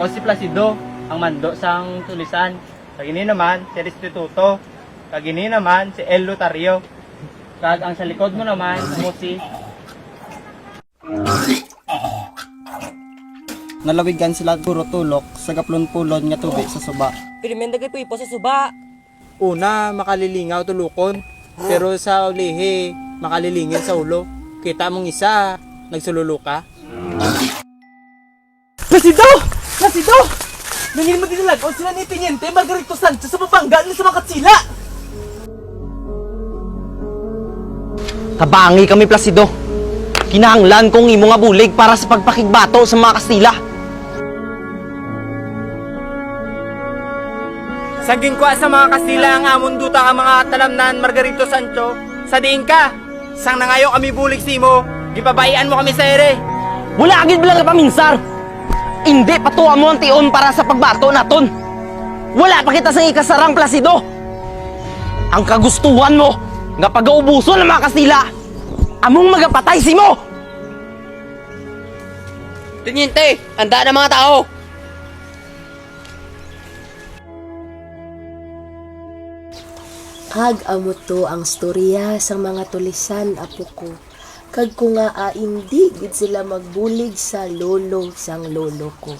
Ako si Placido, ang mando sang tulisan. Kagini naman si Restituto. Kagini naman si El Lutario. Kag ang sa likod mo naman mo si Nalawigan sila puro tulok sa gaplon-pulon nga tubig sa suba. Pirimenda kay puipo sa suba. una makalilingaw tulukon. Pero sa ulihi, makalilingin sa ulo. Kita mong isa, nagsululuka. Placido! Placido! Nangin mo dinalagaw sila ni Teniente Margarito Sanchez sa Pampanga sa mga katsila! Kabangi kami, Placido. Kinahanglan kong imo nga bulig para sa pagpakigbato sa mga Kastila. Saging kwa sa mga Kastila ang amon duta ang mga talamnan Margarito Sancho. Sa diin ka, sang nangayo kami bulig simo, gipabayan mo kami sa ere. Wala agad bilang paminsar. Hindi patuwa mo ang tion para sa pagbato naton. Wala pa kita sa ikasarang, Placido. Ang kagustuhan mo nga pag-uubuso ng mga Kastila, among magapatay si mo. Teniente, handa na mga tao. Kag amo to ang storya sa mga tulisan, apo ko. Kag ko nga hindi gid sila magbulig sa lolo sang lolo ko.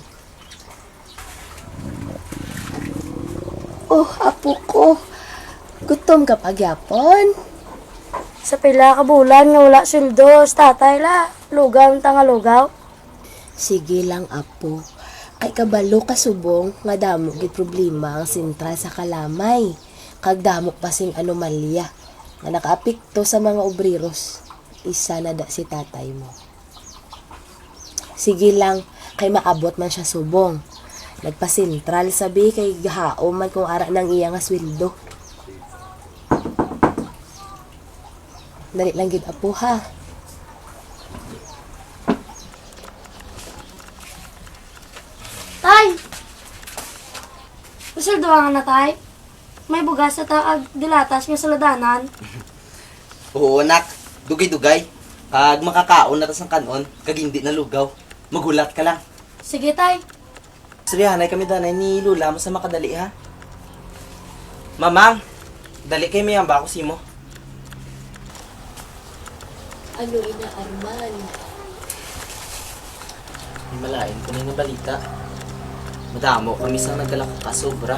Oh, apo ko. Gutom ka pagyapon? Sa pila ka bulan nga wala sweldo sa tatay la. Lugaw tanga lugaw. Sige lang, apo. Kay kabalo ka subong nga damo gid problema ang sentral sa kalamay. Kag damo pasing anomalya nga nakaapekto sa mga obreros. Isa na da si tatay mo. Sige lang, kay maabot man siya subong. Nagpa-sentral sabi kay gahaom man kung ara ng iya nga sweldo. Dali lang gid, apo, ha. Tay! Sweldo nga na tay. May bugas sa taag dilatas nga sa ladanan. Oo, anak. Dugay-dugay. Pag makakaon na tas ang kanon, kag hindi nalugaw, magulat ka lang. Sige tay. Surihanay kami danay ni Lula mo sa makadali, ha? Mamang, dali kay may amba ako simo. Ano ina Arman? May malain ko na yung balita. Madamo kami sa nagkalako ka sobra.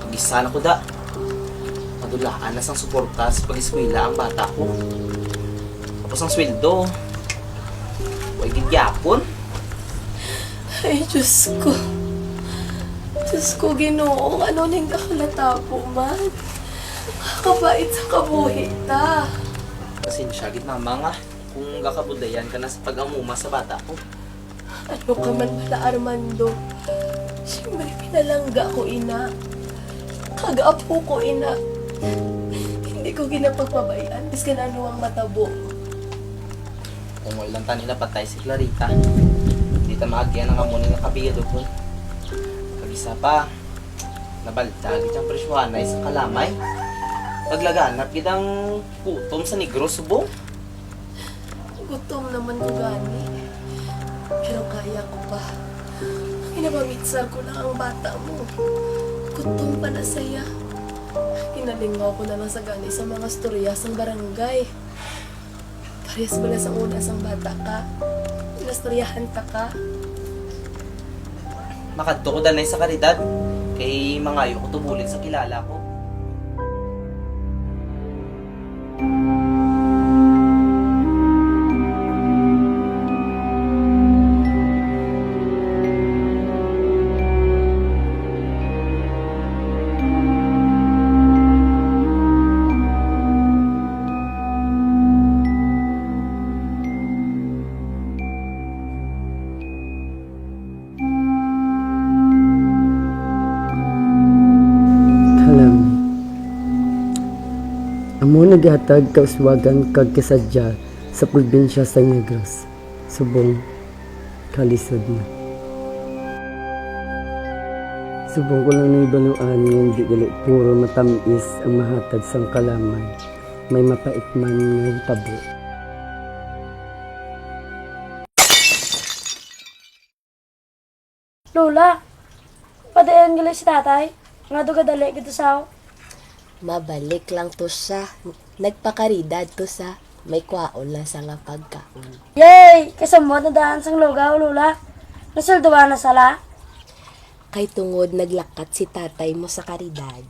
Pag-isa na ko da. Madulaan na sang suporta sa pag-eskwela ang bata ko. Tapos ang sweldo. Huwag gigyapon. Ay, Diyos ko. Diyos ko, Ginoong, ano ning kakalata po man? Kakabait sa kabuhi ta. Pasensya, git mama nga. Kung gakabudayan ka na sa pag-amuma sa bata ko. Ano ka man pala, Armando? Siyempre, pinalangga ko, ina. Kag-apo ko, ina. Hindi ko ginapagpabayaan. Bis ka na ano ang matabo. Kung walang tani na patay si Clarita, hindi ta maagyan ang amunin ng kabigado ko. Pag-isa pa, nabalta, gitang presyuhan na isang kalamay. Paglaganap, gitang kutom sa negro subong. Gutom naman ko gani. Pero kaya ko pa. Inapamitsar ko lang ang bata mo. Gutom pa na saya. Inalingaw ko na lang sa gani sa mga storya sa barangay. Parehas ba na sa una sang bata ka? Inastoryahan ta ka? Makadto ko danay sa karidad, kay mangayo ko tubulig sa kilala ko. Amo naghatag kauswagan kag kasadya sa probinsya sa Negros, subong kalisod na. Subong ko lang naibaluan yung di gali puro matamis ang mahatag sang kalamay, may mapait man ng tabo. Lola, padayon gali si tatay. Nga doon kadali gito sa Mabalik lang to siya. Nagpakaridad to sa may kwaon lang sa nga pagkaon. Yay! Kasamot na daan sang lugaw, Lola. Nasalduwa na sala. Kay tungod naglakat si tatay mo sa karidad,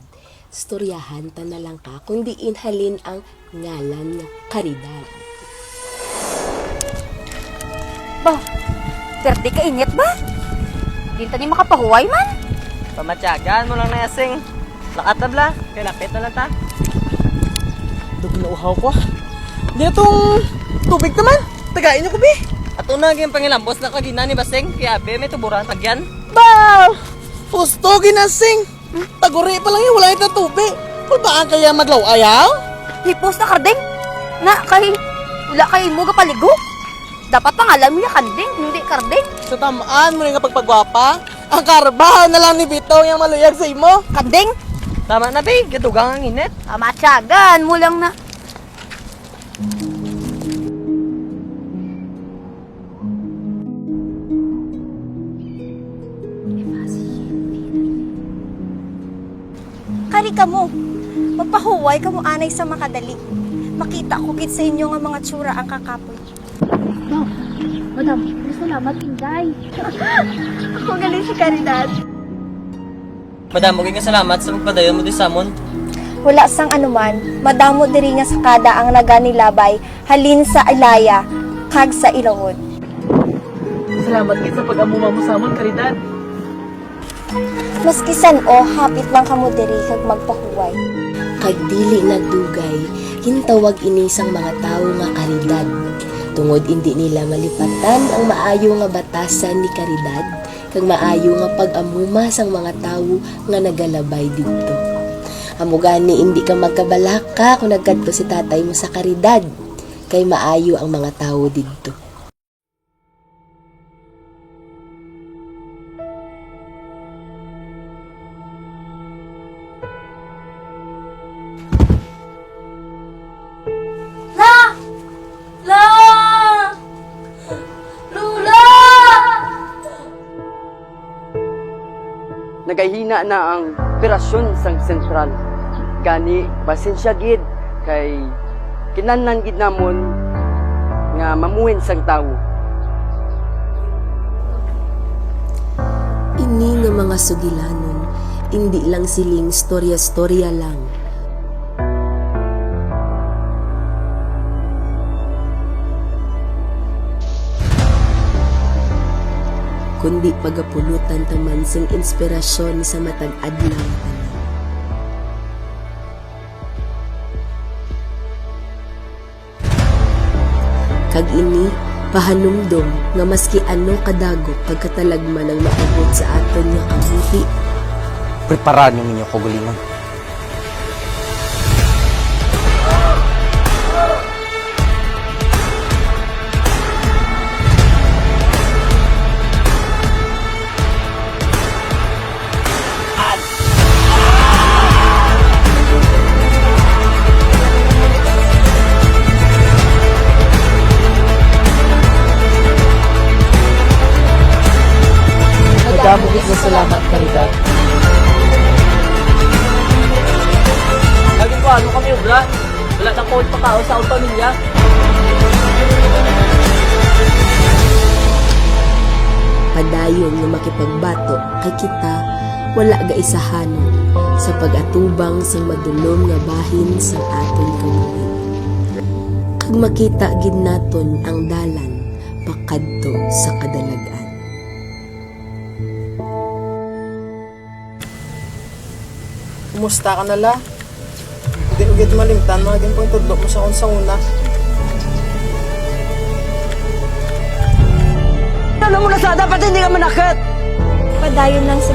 storyahan ta na lang ka kung di inhalin ang ngalan nga karidad. Bah, perde ka init ba? Di tani makapahuway man. Pamatyagan mo lang na yasing. Lakat na bla, kay lapit na lang ta. Dug nauhaw ko. Di itong tubig naman. Tagain niyo ko, be. Ato na yung pangilambos na kagina ni Basing, kaya be may tuburan tagyan. Ba! Pusto, ginasing. Taguri pa lang yun, wala ito tubig. Kulbaan kaya madlaw ayaw? Hipos na karding. Na, wala kay mo paligo. Dapat pangalan mo yung karding, hindi karding. Sa tamaan mo rin nga pagpagwapa. Ang karbahan na lang ni Bito yung maluyag sa imo. Karding? Tama na be, gadugang ang init. Matyagan mo lang na. Kari ka mo. Magpahuway ka mo anay sa makadali. Makita ko gid sa inyo nga mga tsura ang kakapoy. Madam, salamat Inday. Ako galing si Caridad. Madam, huwag nga salamat sa magpadayon mo di samon. Wala sang anuman, madamo diri nga sa kada ang naganilabay, halin sa ilaya, kag sa ilawod. Salamat kayo sa pag-amuma mo sa amon, Karidad. Maski san-o, hapit lang kamo diri kag magpahuway. Kag dili nagdugay, hintawag ini sang mga tawo nga karidad. Tungod hindi nila malipatan ang maayo nga batasan ni karidad, kag maayo nga pag-amuma sang mga tawo nga nagalabay didto. Amugani hindi ka magkabalaka kung nagkadto si tatay mo sa karidad, kay maayo ang mga tawo didto. Nagahina na ang operasyon sang sentral. Gani, basin siya gid kay kinahanglan gid namon nga mamuhin sang tawo. Ini nga mga sugilanon, hindi lang siling storya-storya lang. Kundi pagapulutan taman sing inspirasyon sa matag adlaw tanan. Kag ini pahanumdom nga maski ano kadagok pagkatalagman ang maabot sa aton nga kabuhi. Prepara niyo ninyo kagalingan. Nagabugit na salamat, Karidad. Laging ko ano kami ubra. Wala na ko pagkao sa akong pamilya. Padayon nga makipagbato kay kita wala ga isahanon sa pag-atubang sa madulom nga bahin sa aton kabuhi. Kag makita gid naton ang dalan pakadto sa kadalagan. Kumusta ka nala? Hindi ugid malimtan, mga gimpong tudlok mo sa akong sa una. Alam mo na sa dapat hindi ka manakit. Padayon lang sa